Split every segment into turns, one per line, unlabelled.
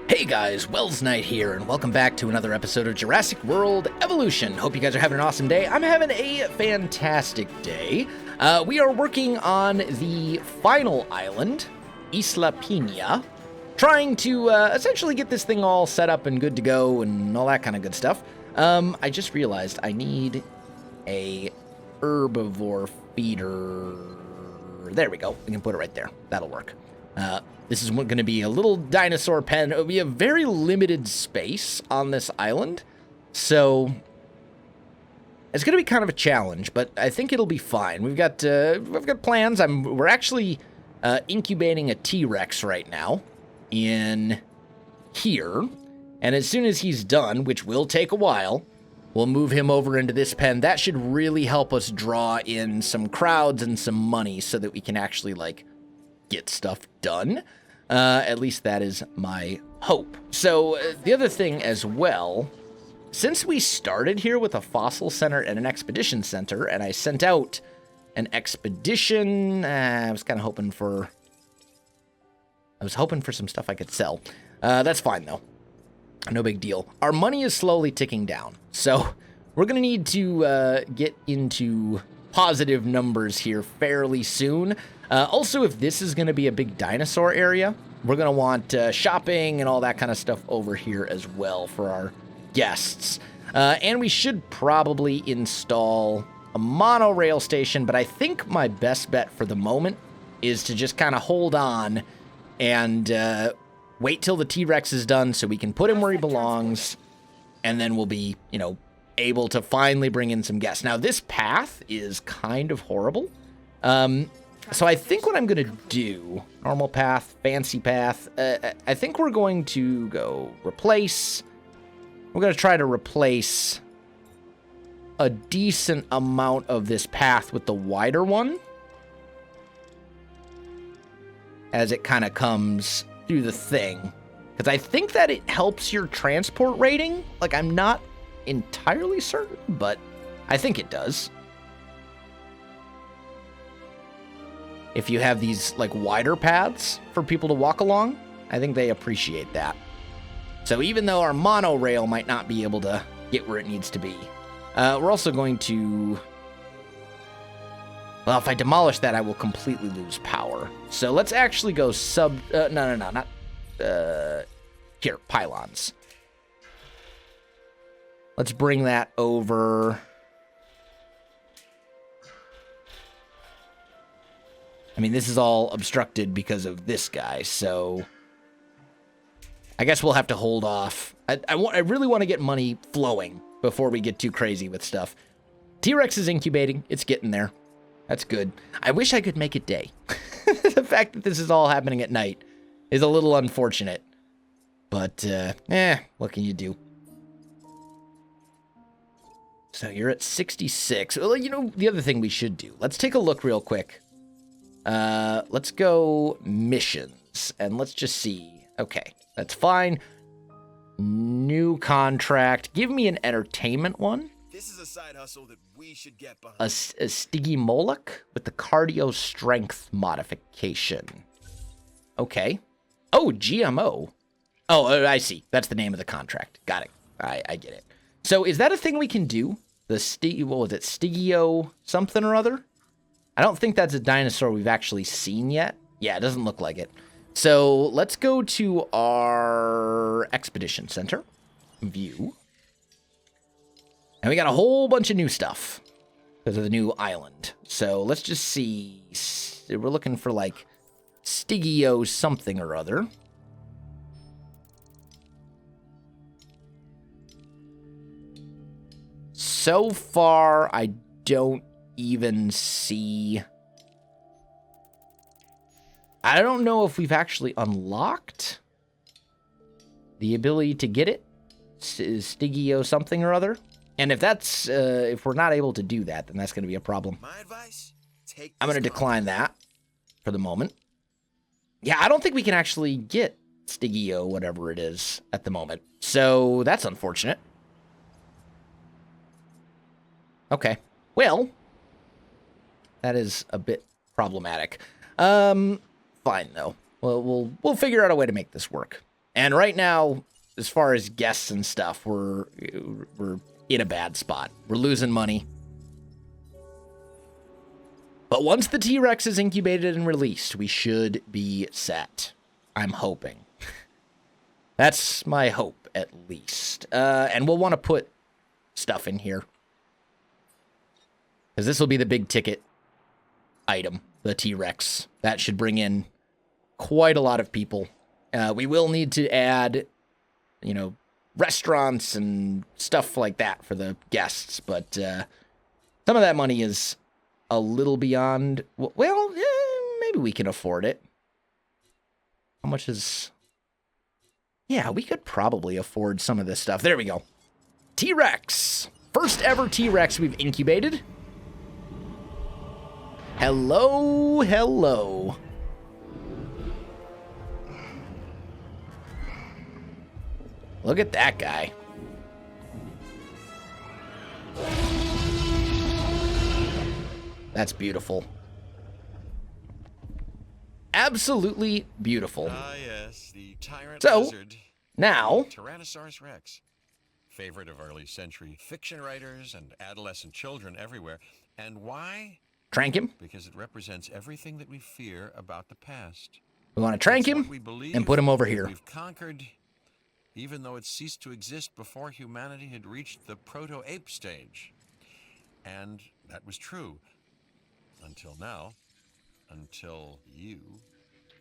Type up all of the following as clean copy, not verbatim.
Hey guys, Welsknight here, and welcome back to another episode of Jurassic World Evolution. Hope you guys are having an awesome day. I'm having a fantastic day. We are working on the final island, Isla PENA, trying to essentially get this thing all set up and good to go and all that kind of good stuff. I just realized I need a herbivore feeder. There we go. We can put it right there. That'll work. This is going to be a little dinosaur pen. It'll be a very limited space on this island, so it's going to be kind of a challenge, but I think it'll be fine. We've got plans. We're actually incubating a T-Rex right now in here, and as soon as he's done, which will take a while, we'll move him over into this pen. That should really help us draw in some crowds and some money so that we can actually, like, get stuff done. At least that is my hope. So the other thing as well, since we started here with a fossil center and an expedition center, and I sent out an expedition, I was hoping for some stuff I could sell. That's fine though. No big deal. Our money is slowly ticking down, so we're gonna need to get into positive numbers here fairly soon. Also, if this is going to be a big dinosaur area, we're going to want shopping and all that kind of stuff over here as well for our guests. And we should probably install a monorail station, but I think my best bet for the moment is to just kind of hold on and wait till the T-Rex is done so we can put him where he belongs, and then we'll be, able to finally bring in some guests. Now, this path is kind of horrible. So I think what I'm going to do, normal path, fancy path, I think we're going to go replace. We're going to try to replace a decent amount of this path with the wider one as it kind of comes through the thing. Because I think that it helps your transport rating. Like, I'm not entirely certain, but I think it does. If you have these, like, wider paths for people to walk along, I think they appreciate that. So even though our monorail might not be able to get where it needs to be, we're also going to... Well, if I demolish that, I will completely lose power. So let's actually go here, pylons. Let's bring that over... I mean, this is all obstructed because of this guy, so I guess we'll have to hold off. I really want to get money flowing before we get too crazy with stuff. T-Rex is incubating. It's getting there. That's good. I wish I could make it day. The fact that this is all happening at night is a little unfortunate. But, what can you do? So you're at 66. Well, the other thing we should do. Let's take a look real quick. Let's go missions, and let's just see. Okay, that's fine. New contract. Give me an entertainment one.
This is a side hustle that we should get behind.
A Stigimoloch with the cardio strength modification. Okay. Oh, GMO. Oh, I see. That's the name of the contract. Got it. I get it. So is that a thing we can do? What was it? Stigio something or other? I don't think that's a dinosaur we've actually seen yet. Yeah, it doesn't look like it. So let's go to our expedition center. View. And we got a whole bunch of new stuff because of the new island. So let's just see. We're looking for, like, Stigio something or other. So far, I don't even see... I don't know if we've actually unlocked the ability to get it. Stigio something or other. And if that's, if we're not able to do that, then that's going to be a problem.
My advice,
I'm going to decline that for the moment. Yeah, I don't think we can actually get Stigio, whatever it is, at the moment. So that's unfortunate. Okay. Well, that is a bit problematic. Fine though. Well, we'll figure out a way to make this work. And right now, as far as guests and stuff, we're in a bad spot. We're losing money. But once the T-Rex is incubated and released, we should be set. I'm hoping. That's my hope, at least. And we'll want to put stuff in here. Because this will be the big ticket item, the T-Rex. That should bring in quite a lot of people. We will need to add, you know, restaurants and stuff like that for the guests. But some of that money is a little beyond... Well, maybe we can afford it. How much is... Yeah, we could probably afford some of this stuff. There we go. T-Rex. First ever T-Rex we've incubated. Hello, hello. Look at that guy. That's beautiful. Absolutely beautiful.
Ah, yes, the tyrant
So,
lizard.
now...
Tyrannosaurus Rex. Favorite of early century fiction writers and adolescent children everywhere. And why?
Trank him.
Because it represents everything that we fear about the past.
We want to trank
It's
him
what we believe
and put him over
that
here.
We've conquered, even though it ceased to exist before humanity had reached the proto-ape stage. And that was true. Until now. Until you.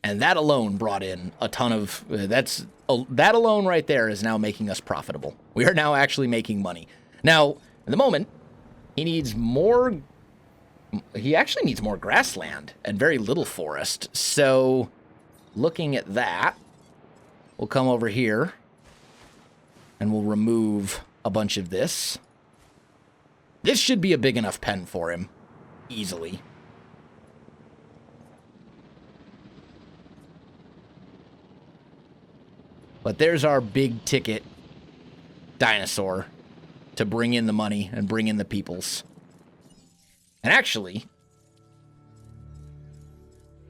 And that alone brought in a ton of... that alone right there is now making us profitable. We are now actually making money. Now, at the moment, he needs more... He actually needs more grassland and very little forest. So, looking at that, we'll come over here and we'll remove a bunch of this. This should be a big enough pen for him. Easily. But there's our big ticket dinosaur to bring in the money and bring in the peoples. And actually,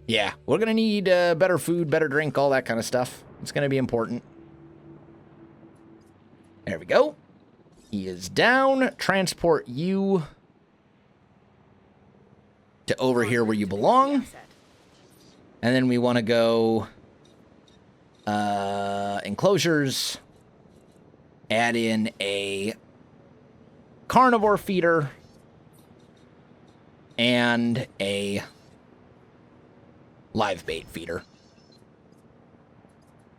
yeah, we're going to need better food, better drink, all that kind of stuff. It's going to be important. There we go. He is down. Transport you to over here where you belong. And then we want to go enclosures. Add in a carnivore feeder. And a live bait feeder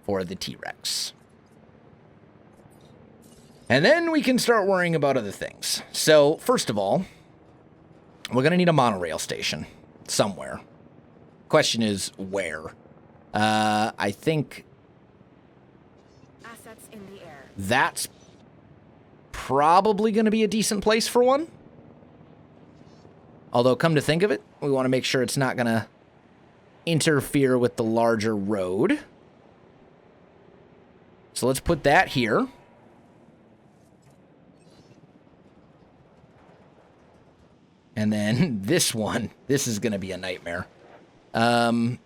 for the T-Rex. And then we can start worrying about other things. So, first of all, we're going to need a monorail station somewhere. Question is, where? I think
assets in the air.
That's probably going to be a decent place for one. Although, come to think of it, we want to make sure it's not going to interfere with the larger road. So let's put that here. And then this one, this is going to be a nightmare. I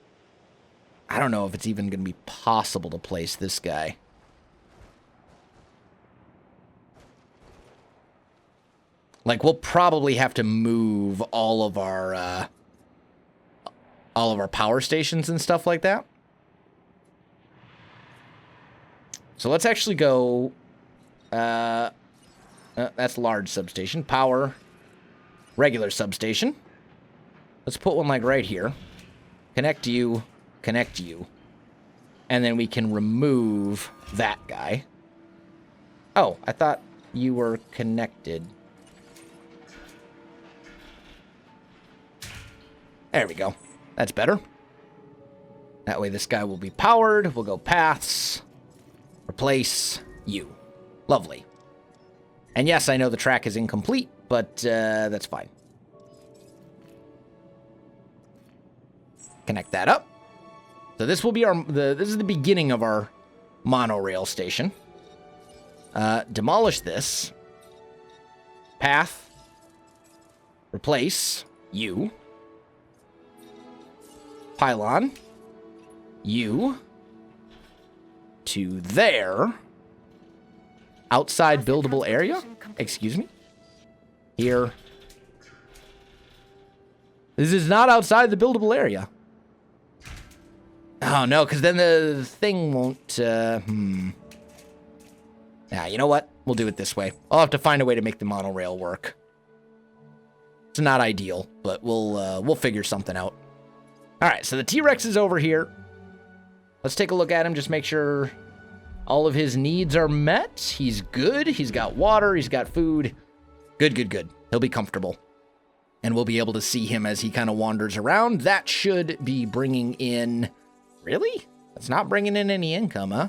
don't know if it's even going to be possible to place this guy. Like, we'll probably have to move all of our power stations and stuff like that. So let's actually go, that's large substation. Power, regular substation. Let's put one like right here. Connect you, and then we can remove that guy. Oh, I thought you were connected. There we go. That's better. That way this guy will be powered. We'll go paths. Replace you. Lovely. And yes, I know the track is incomplete, but that's fine. Connect that up. So this will be this is the beginning of our monorail station. Demolish this. Path. Replace you. Pylon. You. to there. Outside buildable area? Excuse me? Here. This is not outside the buildable area. Oh, no, because then the thing won't, Yeah, you know what? We'll do it this way. I'll have to find a way to make the monorail work. It's not ideal, but we'll figure something out. All right, so the T-Rex is over here. Let's take a look at him, just make sure all of his needs are met. He's good. He's got water. He's got food. Good, good, good. He'll be comfortable. And we'll be able to see him as he kind of wanders around. That should be bringing in... Really? That's not bringing in any income, huh?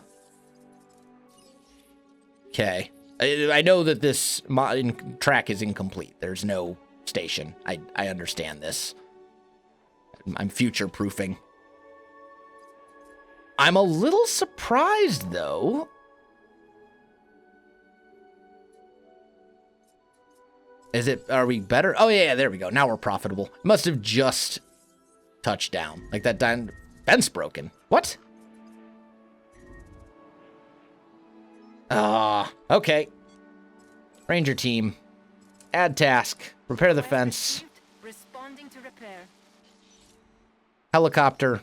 Okay. I know that this track is incomplete. There's no station. I understand this. I'm future-proofing. I'm a little surprised, though. Are we better? Oh, yeah, there we go. Now we're profitable. Must have just touched down. Like that fence broken. What? Okay. Ranger team. Add task. Repair the fence.
Responding to repair.
Helicopter.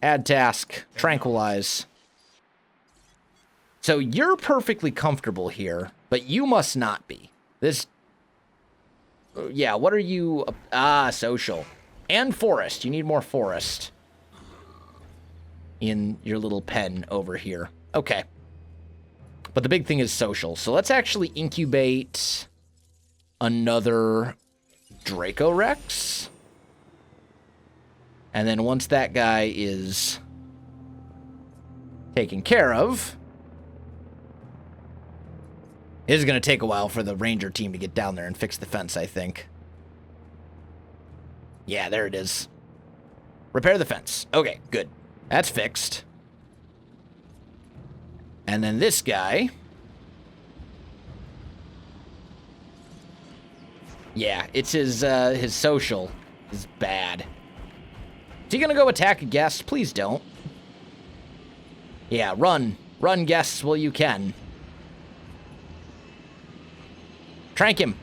Add task. Tranquilize. So you're perfectly comfortable here, but you must not be. This... Yeah, what are you... social. And forest. You need more forest. In your little pen over here. Okay. But the big thing is social. So let's actually incubate another Dracorex. And then once that guy is taken care of, it is going to take a while for the ranger team to get down there and fix the fence, I think. Yeah, there it is. Repair the fence. Okay, good. That's fixed. And then this guy. Yeah, it's his social is bad. Is he gonna go attack a guest? Please don't. Yeah, run. Run, guests, while you can. Trank him.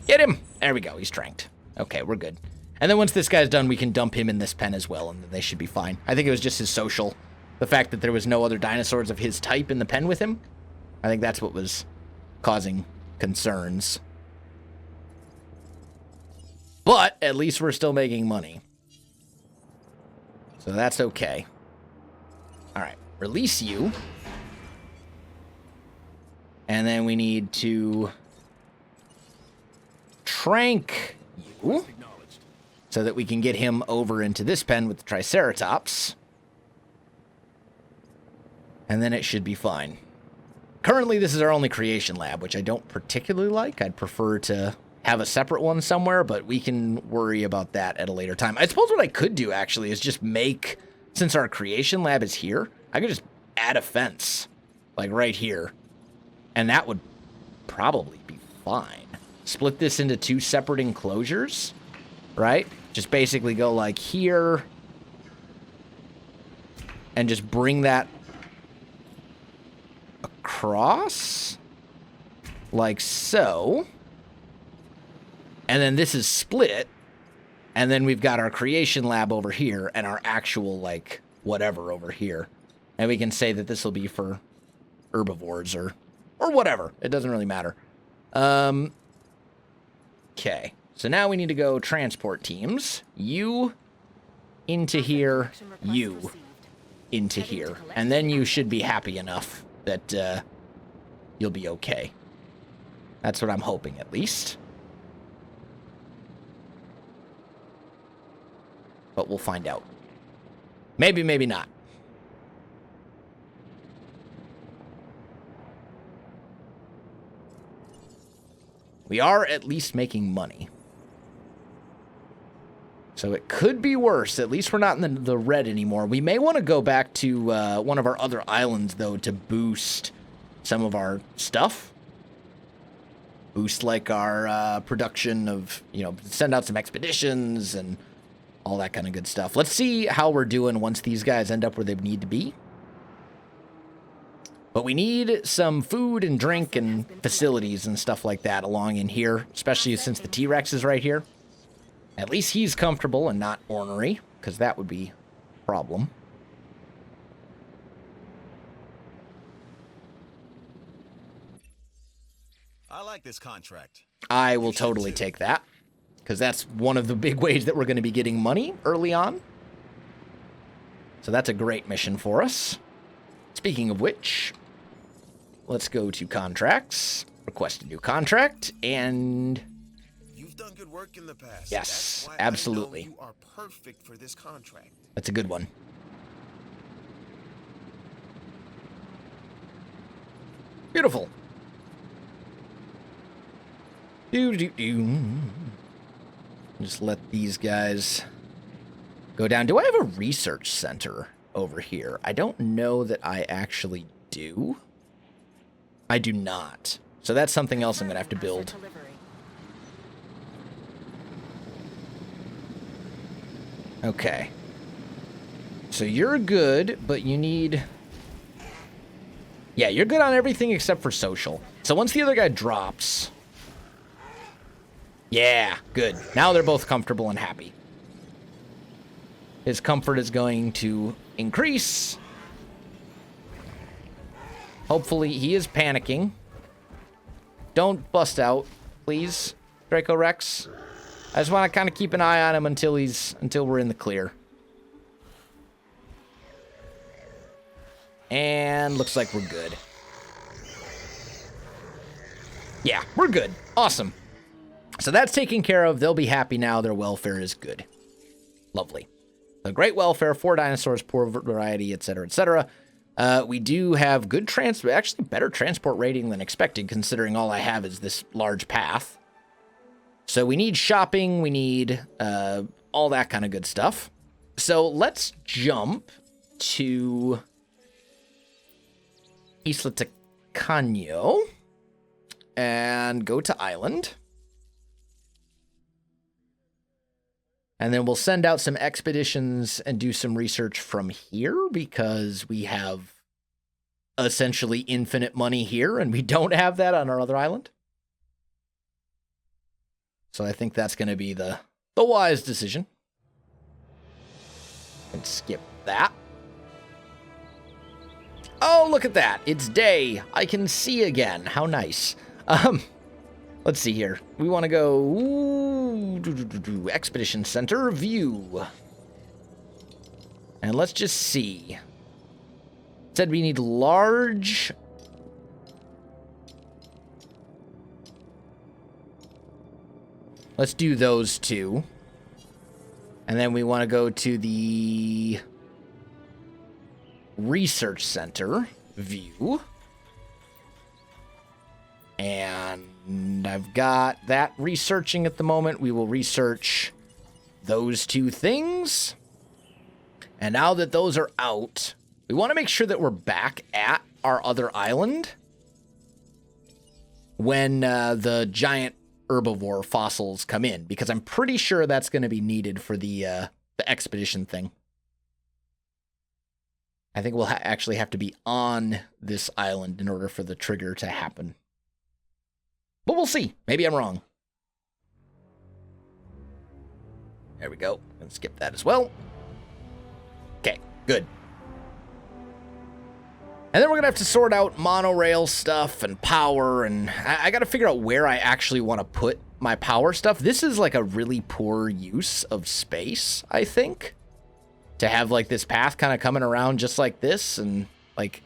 Get him. There we go, he's tranked. Okay, we're good. And then once this guy's done, we can dump him in this pen as well, and then they should be fine. I think it was just his social. The fact that there was no other dinosaurs of his type in the pen with him. I think that's what was causing concerns. But at least we're still making money. So that's okay. All right, release you. And then we need to trank you. So that we can get him over into this pen with the Triceratops. And then it should be fine. Currently, this is our only creation lab, which I don't particularly like. I'd prefer to have a separate one somewhere, but we can worry about that at a later time. I suppose what I could do, actually, is just make, since our creation lab is here, I could just add a fence, like right here. And that would probably be fine. Split this into two separate enclosures, right? Just basically go like here and just bring that across like so. And then this is split. And then we've got our creation lab over here and our actual like whatever over here. And we can say that this will be for herbivores or whatever. It doesn't really matter. Okay. So now we need to go transport teams. You into here, you into here. And then you should be happy enough that you'll be okay. That's what I'm hoping, at least. But we'll find out. Maybe, maybe not. We are at least making money. So it could be worse. At least we're not in the red anymore. We may want to go back to one of our other islands, though, to boost some of our stuff. Boost, like, our production of, you know, send out some expeditions and all that kind of good stuff. Let's see how we're doing once these guys end up where they need to be. But we need some food and drink and facilities and stuff like that along in here, especially since the T-Rex is right here. At least he's comfortable and not ornery, because that would be a problem.
I like this contract.
I will totally take that, because that's one of the big ways that we're going to be getting money early on. So that's a great mission for us. Speaking of which, let's go to contracts, request a new contract, and...
You've done good work in the past.
Yes,
That's why
absolutely.
I know you are perfect for this contract.
That's a good one. Beautiful. Just let these guys go down. Do I have a research center over here? I don't know that I actually do. I do not. So that's something else I'm going to have to build. Okay. So you're good, but you need... Yeah, you're good on everything except for social. So once the other guy drops... Yeah, good. Now they're both comfortable and happy. His comfort is going to increase. Hopefully, he is panicking. Don't bust out, please, Draco Rex. I just want to kind of keep an eye on him until we're in the clear. And looks like we're good. Yeah, we're good. Awesome. So that's taken care of. They'll be happy now. Their welfare is good. Lovely. So great welfare, 4 dinosaurs, poor variety, etc., etc. We do have good transport, actually better transport rating than expected, considering all I have is this large path. So we need shopping, we need all that kind of good stuff. So let's jump to ISLA TACANO and go to Island. And then we'll send out some expeditions and do some research from here because we have essentially infinite money here and we don't have that on our other island. So I think that's going to be the wise decision. And skip that. Oh, look at that. It's day. I can see again. How nice. Let's see here. We want to go Expedition Center view. And let's just see. It said we need large. Let's do those two. And then we want to go to the Research Center view. And I've got that researching at the moment. We will research those two things. And now that those are out, we want to make sure that we're back at our other island when the giant herbivore fossils come in, because I'm pretty sure that's going to be needed for the expedition thing. I think we'll actually have to be on this island in order for the trigger to happen. But we'll see. Maybe I'm wrong. There we go. And skip that as well. Okay, good. And then we're going to have to sort out monorail stuff and power. And I got to figure out where I actually want to put my power stuff. This is like a really poor use of space, I think. To have like this path kind of coming around just like this. And like,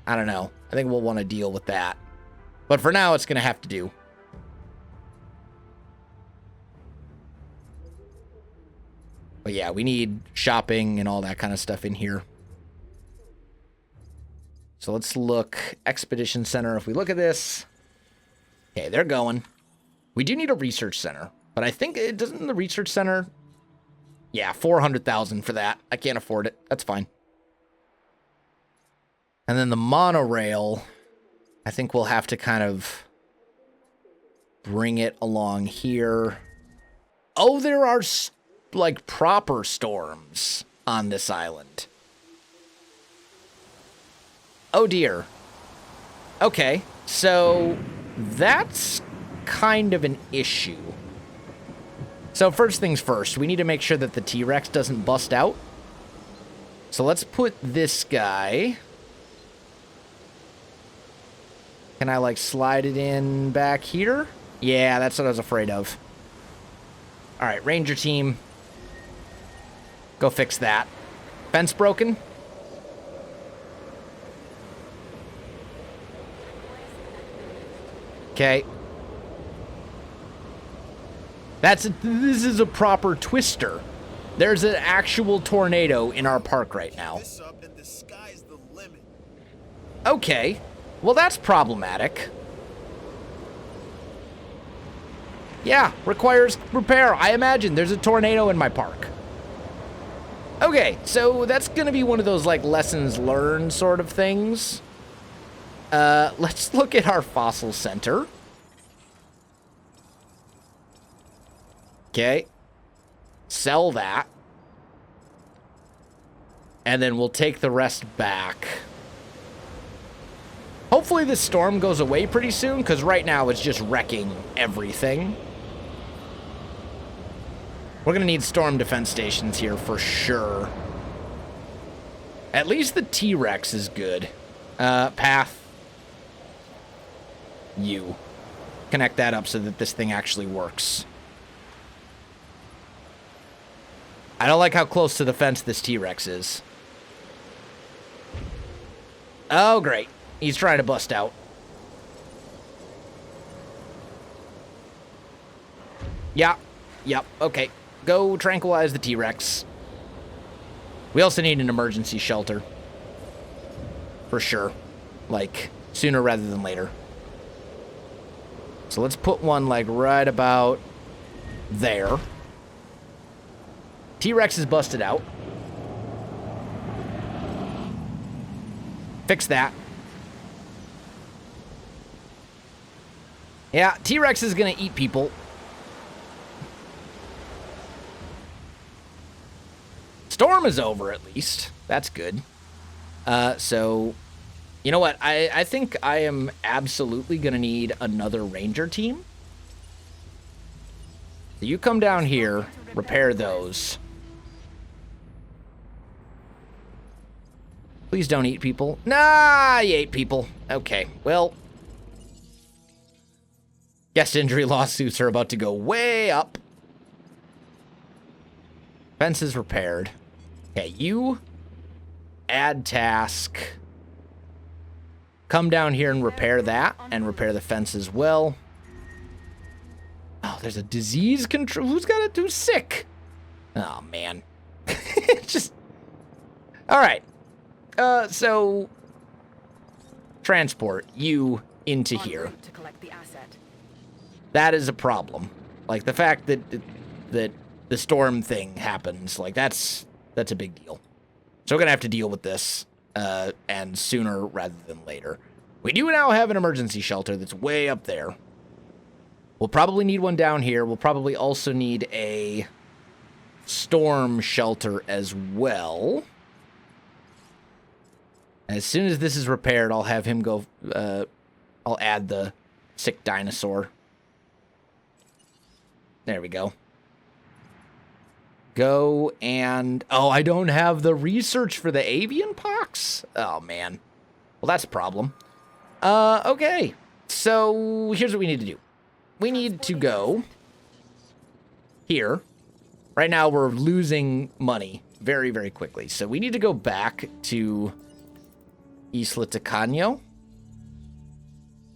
I don't know. I think we'll want to deal with that. But for now, it's going to have to do. But yeah, we need shopping and all that kind of stuff in here. So let's look. Expedition Center. If we look at this. Okay, they're going. We do need a research center. But I think it doesn't the research center. Yeah, 400,000 for that. I can't afford it. That's fine. And then the monorail. I think we'll have to kind of bring it along here. Oh, there are like proper storms on this island. Oh dear. Okay, so that's kind of an issue. So first things first, we need to make sure that the T-Rex doesn't bust out. So let's put this guy... Can I, like, slide it in back here? Yeah, that's what I was afraid of. All right, Ranger team. Go fix that. Fence broken? Okay. This is a proper twister. There's an actual tornado in our park right now.
This up and the sky's the limit.
Okay. Well, that's problematic. Yeah, requires repair. I imagine there's a tornado in my park. Okay, so that's gonna be one of those, like, lessons learned sort of things. Let's look at our fossil center. Okay. Sell that. And then we'll take the rest back. Hopefully this storm goes away pretty soon, because right now it's just wrecking everything. We're going to need storm defense stations here for sure. At least the T-Rex is good. Path. You. Connect that up so that this thing actually works. I don't like how close to the fence this T-Rex is. Oh, great. He's trying to bust out. Yeah. Yep. Okay. Go tranquilize the T-Rex. We also need an emergency shelter. For sure. Like, sooner rather than later. So let's put one, like, right about there. T-Rex is busted out. Fix that. Yeah, T-Rex is gonna eat people. Storm is over, at least. That's good. So, you know what? I think I am absolutely gonna need another ranger team. So you come down here, repair those. Please don't eat people. Nah, you ate people. Okay, well. Guest injury lawsuits are about to go way up. Fences repaired. Okay, you add task. Come down here and repair that and repair the fence as well. Oh, there's a disease control. Who's sick? Oh, man. Just. All right. So. Transport you into here.
To collect the asset.
That is a problem. Like, the fact that the storm thing happens, like, that's a big deal. So we're gonna have to deal with this, and sooner rather than later. We do now have an emergency shelter that's way up there. We'll probably need one down here. We'll probably also need a storm shelter as well. As soon as this is repaired, I'll have him go, I'll add the sick dinosaur. There we go. Go and... Oh, I don't have the research for the avian pox? Oh, man. Well, that's a problem. Okay. So, here's what we need to do. We need to go here. Right now, we're losing money very, very quickly. So, we need to go back to ISLA TACANO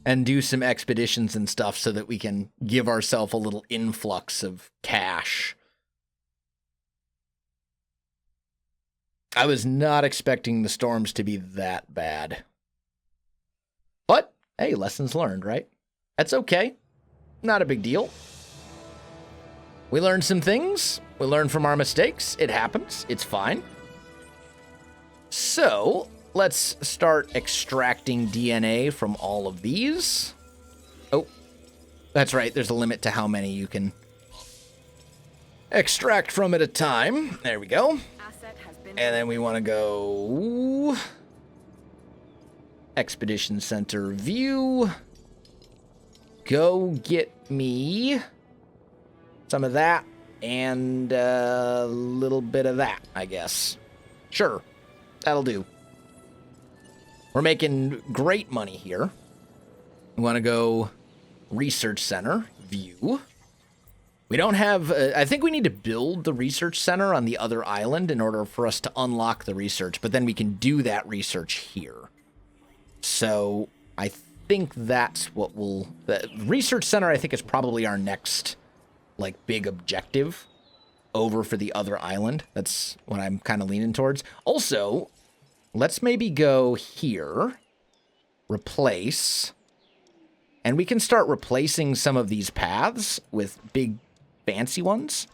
and do some expeditions and stuff so that we can give ourselves a little influx of cash. I was not expecting the storms to be that bad. But, hey, lessons learned, right? That's okay. Not a big deal. We learned some things. We learned from our mistakes. It happens. It's fine. So, let's start extracting DNA from all of these. Oh, that's right. There's a limit to how many you can extract from at a time. There we go. And then we want to go Expedition Center view. Go get me some of that and a little bit of that, I guess. Sure, that'll do. We're making great money here. We want to go Research Center view. We don't have... I think we need to build the research center on the other island in order for us to unlock the research, but then we can do that research here. So I think that's what we'll... The research center, I think, is probably our next, like, big objective over for the other island. That's what I'm kind of leaning towards. Also, let's maybe go here, replace, and we can start replacing some of these paths with big fancy ones.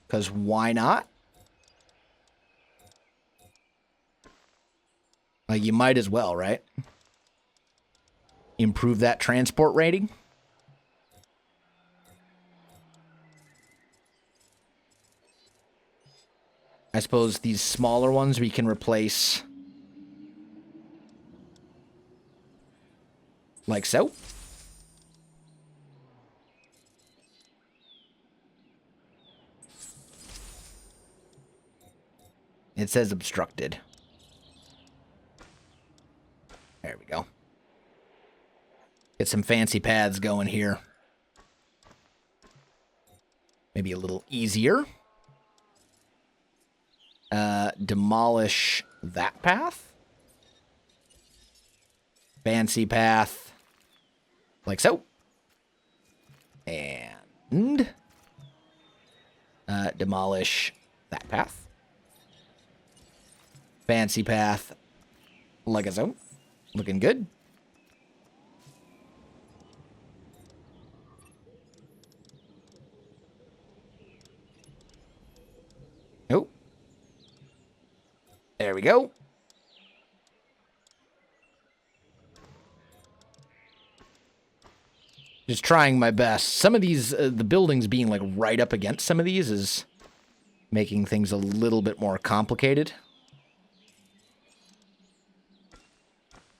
Because why not? Like, you might as well, right? Improve that transport rating. I suppose these smaller ones we can replace like so. It says obstructed. There we go. Get some fancy paths going here. Maybe a little easier. Demolish that path. Fancy path. Like so. And demolish that path. Fancy path. Like so. Looking good. Oh. There we go. Just trying my best. Some of these, the buildings being like right up against some of these is making things a little bit more complicated.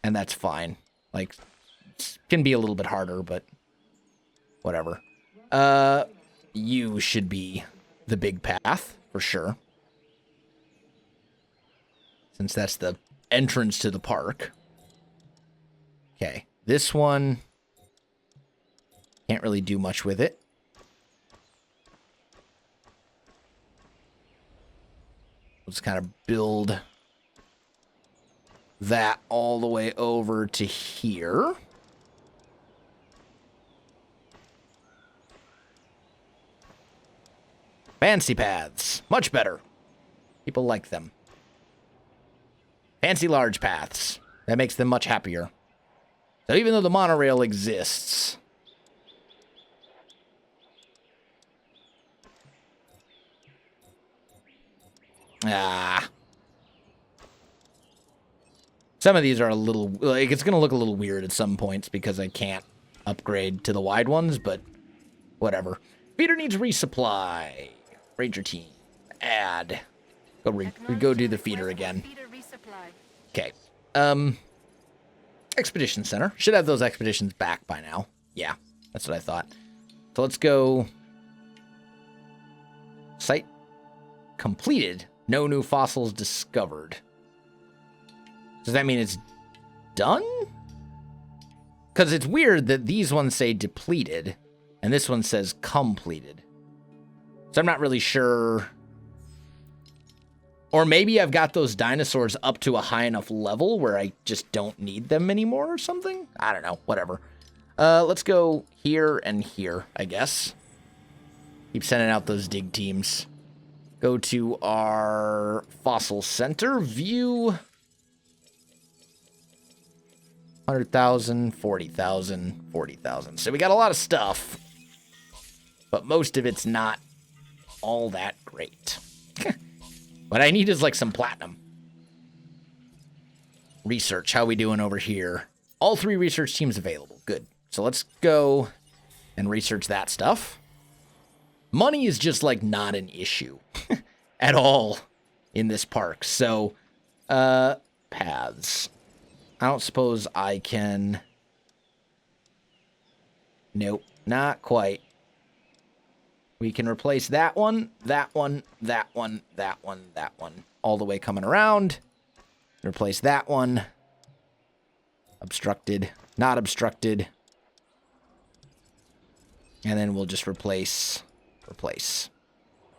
And that's fine. Like, it can be a little bit harder, but whatever. You should be the big path, for sure. Since that's the entrance to the park. Okay, this one... Can't really do much with it. Let's kind of build that all the way over to here. Fancy paths. Much better. People like them. Fancy large paths. That makes them much happier. So even though the monorail exists... Some of these are a little... Like, it's going to look a little weird at some points because I can't upgrade to the wide ones, but whatever. Feeder needs resupply. Ranger team. Add. Go do the feeder again. Okay. Expedition Center. Should have those expeditions back by now. Yeah, that's what I thought. So let's go... Site completed. No new fossils discovered. Does that mean it's done? Because it's weird that these ones say depleted, and this one says completed. So I'm not really sure. Or maybe I've got those dinosaurs up to a high enough level where I just don't need them anymore or something? I don't know. Whatever. Let's go here and here, I guess. Keep sending out those dig teams. Go to our fossil center. View. 100,000, 40,000, 40,000. So we got a lot of stuff. But most of it's not all that great. What I need is like some platinum. Research. How we doing over here? All 3 research teams available. Good. So let's go and research that stuff. Money is just, like, not an issue at all in this park. So, paths. I don't suppose I can... Nope, not quite. We can replace that one, that one, that one, that one, that one. All the way coming around. Replace that one. Obstructed, not obstructed. And then we'll just replace.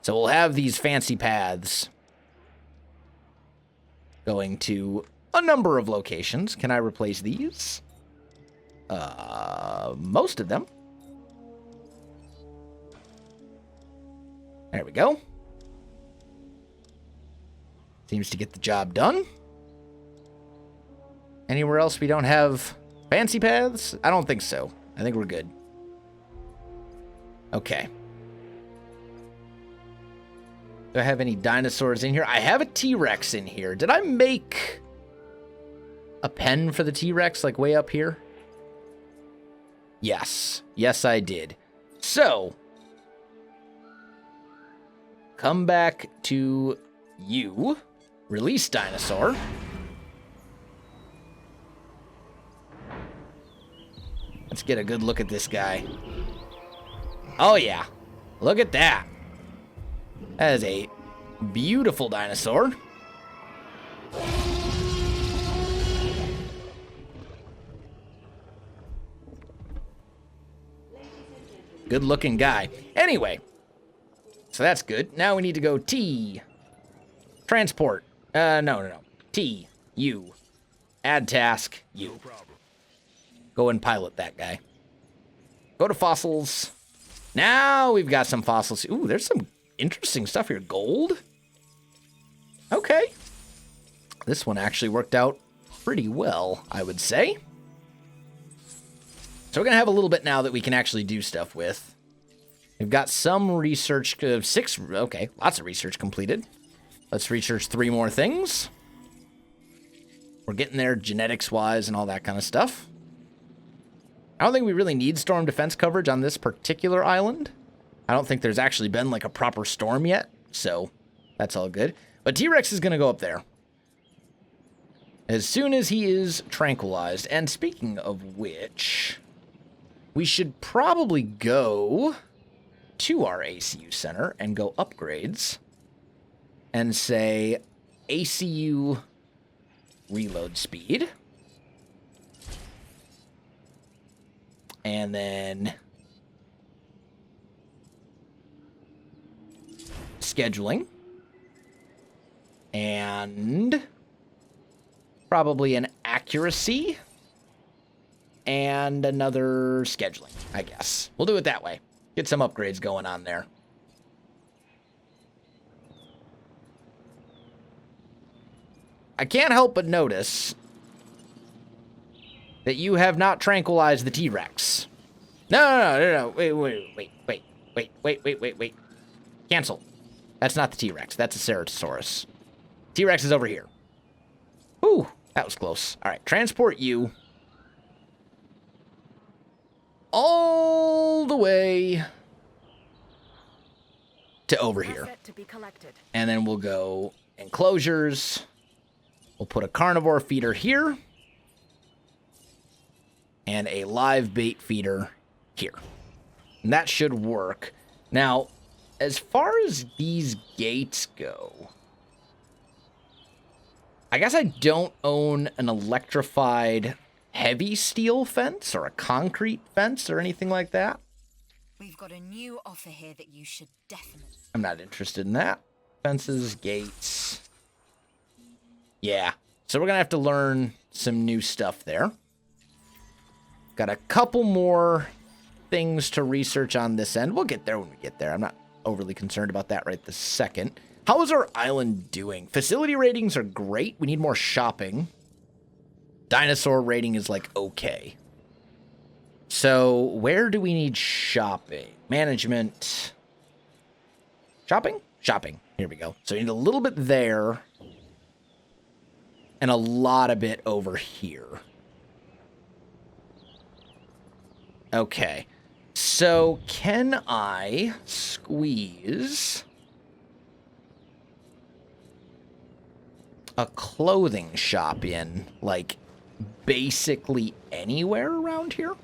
So we'll have these fancy paths going to a number of locations. Can I replace these? Most of them. There we go. Seems to get the job done. Anywhere else we don't have fancy paths? I don't think so. I think we're good. Okay. Do I have any dinosaurs in here? I have a T-Rex in here. Did I make a pen for the T-Rex, like, way up here? Yes. Yes, I did. So, come back to you. Release dinosaur. Let's get a good look at this guy. Oh, yeah. Look at that. That is a beautiful dinosaur. Good looking guy. Anyway, so that's good. Now we need to go T. Transport. No. T. U. Add task. U. Go and pilot that guy. Go to fossils. Now we've got some fossils. Ooh, there's some interesting stuff here. Gold? Okay. This one actually worked out pretty well, I would say. So we're going to have a little bit now that we can actually do stuff with. We've got some research, lots of research completed. Let's research 3 more things. We're getting there genetics-wise and all that kind of stuff. I don't think we really need storm defense coverage on this particular island. I don't think there's actually been, like, a proper storm yet, so that's all good. But T-Rex is going to go up there as soon as he is tranquilized. And speaking of which, we should probably go to our ACU center and go upgrades and say ACU reload speed. And then scheduling. And probably an accuracy. And another scheduling, I guess. We'll do it that way. Get some upgrades going on there. I can't help but notice that you have not tranquilized the T-Rex. No. Wait. Cancel. That's not the T-Rex. That's a Ceratosaurus. T-Rex is over here. Ooh, that was close. All right, transport you all the way to over here. And then we'll go enclosures. We'll put a carnivore feeder here. And a live bait feeder here. And that should work. Now, as far as these gates go, I guess I don't own an electrified heavy steel fence or a concrete fence or anything like that.
We've got a new offer here that you should definitely...
I'm not interested in that. Fences, gates. Yeah. So we're going to have to learn some new stuff there. Got a couple more things to research on this end. We'll get there when we get there. I'm not overly concerned about that right this second. How is our island doing? Facility ratings are great. We need more shopping. Dinosaur rating is like okay. So where do we need shopping? Management. Shopping? Shopping. Here we go. So we need a little bit there. And a lot of it over here. Okay. So can I squeeze a clothing shop in, like, basically anywhere around here?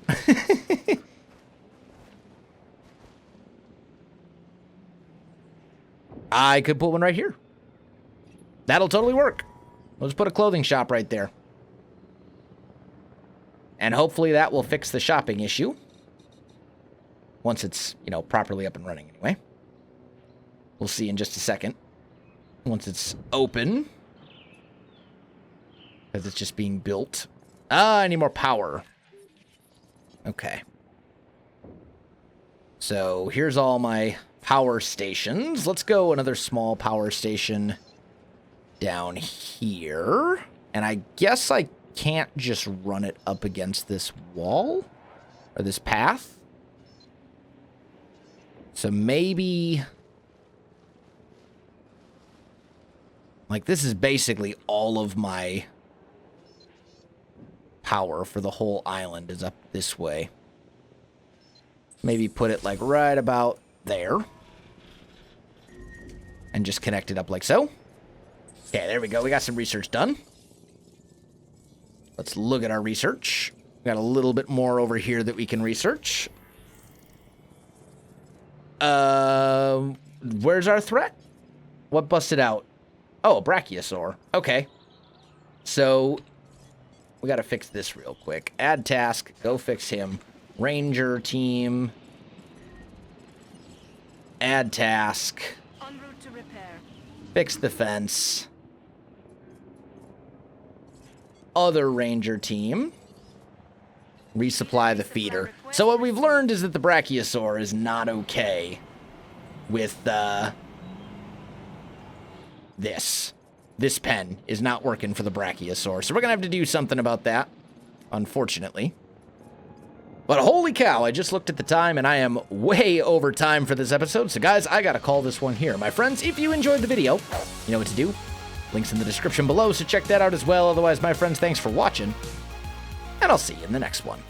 I could put one right here. That'll totally work. Let's put a clothing shop right there. And hopefully that will fix the shopping issue. Once it's, you know, properly up and running anyway. We'll see in just a second. Once it's open. Because it's just being built. I need more power. Okay. So here's all my power stations. Let's go another small power station down here. And I guess I can't just run it up against this wall or this path. So maybe, like, this is basically all of my power for the whole island is up this way. Maybe put it like right about there. And just connect it up like so. Okay, there we go. We got some research done. Let's look at our research. We got a little bit more over here that we can research. Where's our threat? What busted out? Oh, a brachiosaur. Okay. So, we gotta fix this real quick. Add task. Go fix him. Ranger team. Add task.
En route to repair.
Fix the fence. Other ranger team. Resupply the feeder. So what we've learned is that the brachiosaur is not okay with this. This pen is not working for the brachiosaur. So we're going to have to do something about that, unfortunately. But holy cow, I just looked at the time and I am way over time for this episode. So guys, I got to call this one here. My friends, if you enjoyed the video, you know what to do. Links in the description below, so check that out as well. Otherwise, my friends, thanks for watching. And I'll see you in the next one.